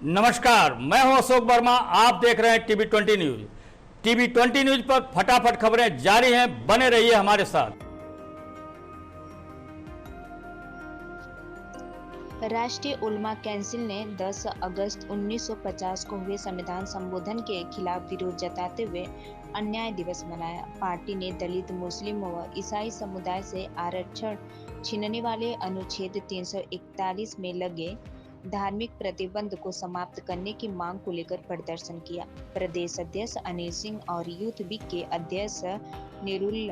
नमस्कार, मैं हूं अशोक वर्मा। आप देख रहे हैं टीवी 20 न्यूज। टीवी 20 न्यूज पर फटाफट खबरें जारी हैं, बने रहिए हमारे साथ। राष्ट्रीय उलमा काउंसिल ने 10 अगस्त 1950 को हुए संविधान संशोधन के खिलाफ विरोध जताते हुए अन्याय दिवस मनाया। पार्टी ने दलित, मुस्लिम व ईसाई समुदाय से आरक्षण छीनने वाले अनुच्छेद 341 में लगे धार्मिक प्रतिबंध को समाप्त करने की मांग को लेकर प्रदर्शन किया। प्रदेश अध्यक्ष अनिल सिंह और यूथ विंग के अध्यक्ष नीरुल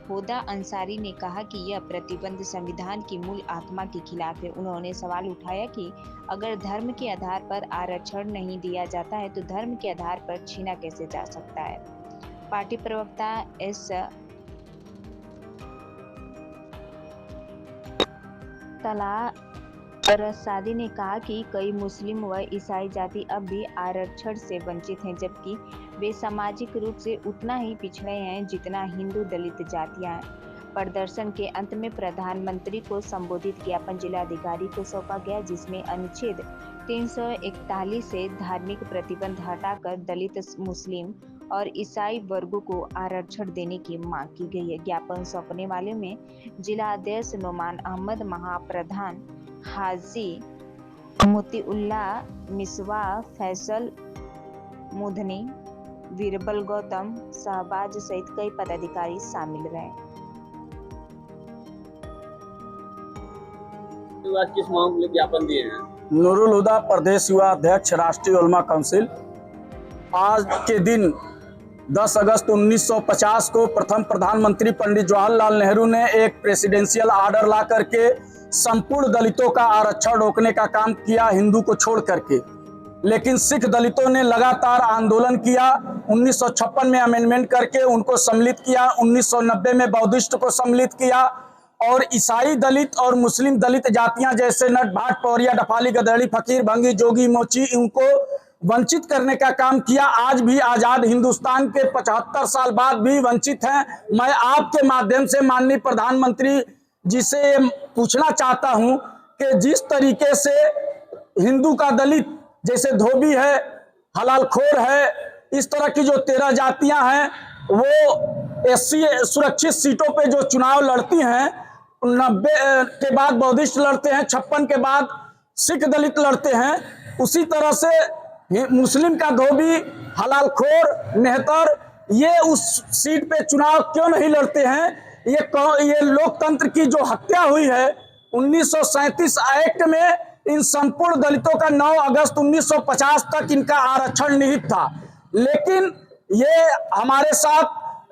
हुदा अंसारी ने कहा कि यह प्रतिबंध संविधान की मूल आत्मा के खिलाफ है। उन्होंने सवाल उठाया कि अगर धर्म के आधार पर आरक्षण नहीं दिया जाता है तो धर्म के आधार पर छीना कैसे जा सकता है। पार्टी प्रवक्ता एस तला रसादी ने कहा कि कई मुस्लिम व ईसाई जाति अब भी आरक्षण से वंचित हैं, जबकि वे सामाजिक रूप से उतना ही पिछड़े हैं जितना हिंदू दलित जातियां हैं। प्रदर्शन के अंत में प्रधानमंत्री को संबोधित ज्ञापन जिलाधिकारी को सौंपा गया, जिसमें अनुच्छेद 341 से धार्मिक प्रतिबंध हटाकर दलित, मुस्लिम और ईसाई वर्गों को आरक्षण देने की मांग की गई है। ज्ञापन सौंपने वाले में जिला अध्यक्ष नोमान अहमद, महाप्रधान हाजी मोतीउल्लाह मिसवा, फैसल मुधनी, वीरबल गौतम, शहबाज सहित कई पदाधिकारी शामिल रहे। किस मांग के लिए ज्ञापन दिए हैं? नुरुल हुदा, प्रदेश युवा अध्यक्ष, राष्ट्रीय उलमा काउंसिल। आज के दिन 10 अगस्त 1950 को प्रथम प्रधानमंत्री पंडित जवाहरलाल नेहरू ने एक प्रेसिडेंशियल आर्डर ला करके संपूर्ण दलितों का आरक्षण रोकने का काम किया, हिंदू को छोड़ करके। लेकिन सिख दलितों ने लगातार आंदोलन किया। 1956 में अमेंडमेंट करके उनको सम्मिलित किया, 1990 में बौद्धिस्ट को सम्मिलित किया और ईसाई दलित और मुस्लिम दलित जातियां जैसे नट, भाट, पौरिया, डफाली, गदड़ी, फकीर, भंगी, जोगी, मोची, इनको वंचित करने का काम किया। आज भी आजाद हिंदुस्तान के 75 साल बाद भी वंचित हैं। मैं आपके माध्यम से माननीय प्रधानमंत्री जी से पूछना चाहता हूं कि जिस तरीके से हिंदू का दलित जैसे धोबी है, हलाल खोर है, इस तरह की जो 13 जातियां हैं वो एससी सुरक्षित सीटों पे जो चुनाव लड़ती हैं, 90 के बाद बौद्धिस्ट लड़ते हैं, 56 के बाद सिख दलित लड़ते हैं, उसी तरह से मुस्लिम का धोबी, हलाल खोर, मेहतर ये उस सीट पे चुनाव क्यों नहीं लड़ते हैं? ये लोकतंत्र की जो हत्या हुई है 1937 एक्ट में, इन संपूर्ण दलितों का 9 अगस्त 1950 तक इनका आरक्षण निहित था। लेकिन ये हमारे साथ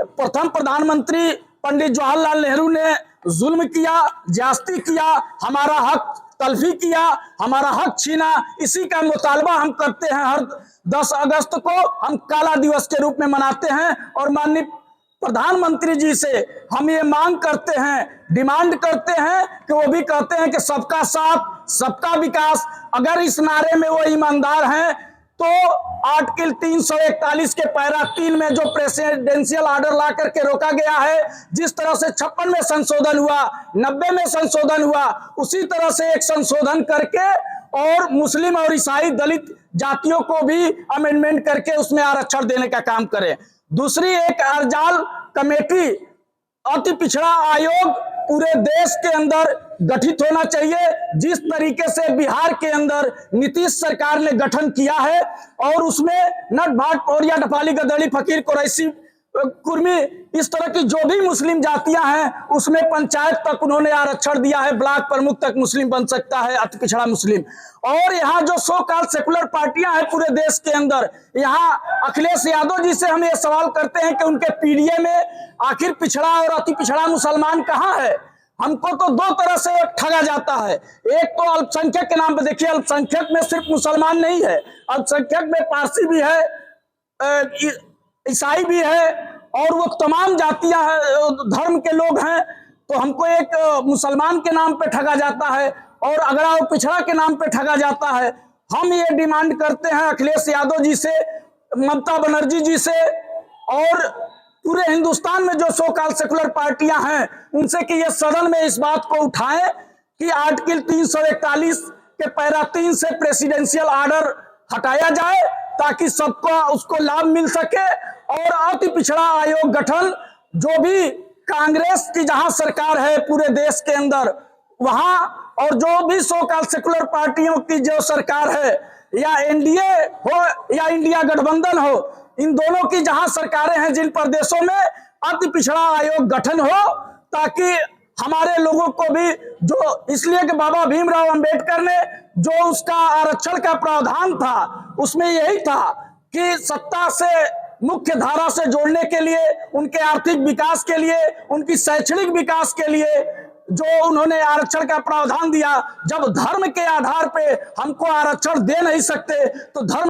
प्रथम प्रधानमंत्री पंडित जवाहरलाल नेहरू ने जुल्म किया, ज्यादती किया, हमारा हक तलफी किया, हमारा हक छीना। इसी का मुतालबा हम करते हैं। हर 10 अगस्त को हम काला दिवस के रूप में मनाते हैं और माननीय प्रधानमंत्री जी से हम ये मांग करते हैं, डिमांड करते हैं कि वो भी कहते हैं कि सबका साथ, सबका विकास। अगर इस नारे में वो ईमानदार हैं तो आर्टिकल 341 के पैरा 3 में जो प्रेसिडेंशियल आर्डर ला करके रोका गया है, जिस तरह से 56 में संशोधन हुआ, 90 में संशोधन हुआ, उसी तरह से एक संशोधन करके और मुस्लिम और ईसाई दलित जातियों को भी अमेंडमेंट करके उसमें आरक्षण देने का काम करें। दूसरी एक अर्जाल कमेटी, अति पिछड़ा आयोग पूरे देश के अंदर गठित होना चाहिए। जिस तरीके से बिहार के अंदर नीतीश सरकार ने गठन किया है और उसमें नट, भाट, पौरिया, डफाली, गदड़ी, फकीर, कुरैशी, कुर्मी, इस तरह की जो भी मुस्लिम जातियां हैं उसमें पंचायत तक उन्होंने आरक्षण दिया है, ब्लॉक प्रमुख तक मुस्लिम बन सकता है, अति पिछड़ा मुस्लिम। और यहाँ जो सो कॉल सेकुलर पार्टियां हैं पूरे देश के अंदर, यहाँ अखिलेश यादव जी से हम ये सवाल करते हैं कि उनके पीडीए में आखिर पिछड़ा और अति पिछड़ा मुसलमान कहाँ है? हमको तो दो तरह से ठगा जाता है। एक तो अल्पसंख्यक के नाम पे, देखिए अल्पसंख्यक में सिर्फ मुसलमान नहीं है, अल्पसंख्यक में पारसी भी है, ईसाई भी है और वो तमाम जातियां धर्म के लोग हैं। तो हमको एक मुसलमान के नाम पे ठगा जाता है और अगड़ा और पिछड़ा के नाम पे ठगा जाता है। हम ये डिमांड करते हैं अखिलेश यादव जी से, ममता बनर्जी जी से और पूरे हिंदुस्तान में जो सो कॉल सेकुलर पार्टियां हैं उनसे कि ये सदन में इस बात को उठाएं कि आर्टिकल 341 के पैरा 3 से प्रेसिडेंशियल आर्डर हटाया जाए ताकि सबको उसको लाभ मिल सके। और अति पिछड़ा आयोग गठन, जो भी कांग्रेस की जहां सरकार है पूरे देश के अंदर वहां, और जो भी सो कॉल्ड सेकुलर पार्टियों की जो सरकार है, या एनडीए हो या इंडिया गठबंधन हो, इन दोनों की जहां सरकारें हैं जिन प्रदेशों में, अति पिछड़ा आयोग गठन हो ताकि हमारे लोगों को भी, जो इसलिए कि बाबा भीमराव अंबेडकर ने जो उसका आरक्षण का प्रावधान था उसमें यही था कि सत्ता से मुख्य धारा से जोड़ने के लिए, उनके आर्थिक विकास के लिए, उनकी शैक्षणिक विकास के लिए जो उन्होंने आरक्षण का प्रावधान दिया। जब धर्म के आधार पे हमको आरक्षण दे नहीं सकते तो धर्म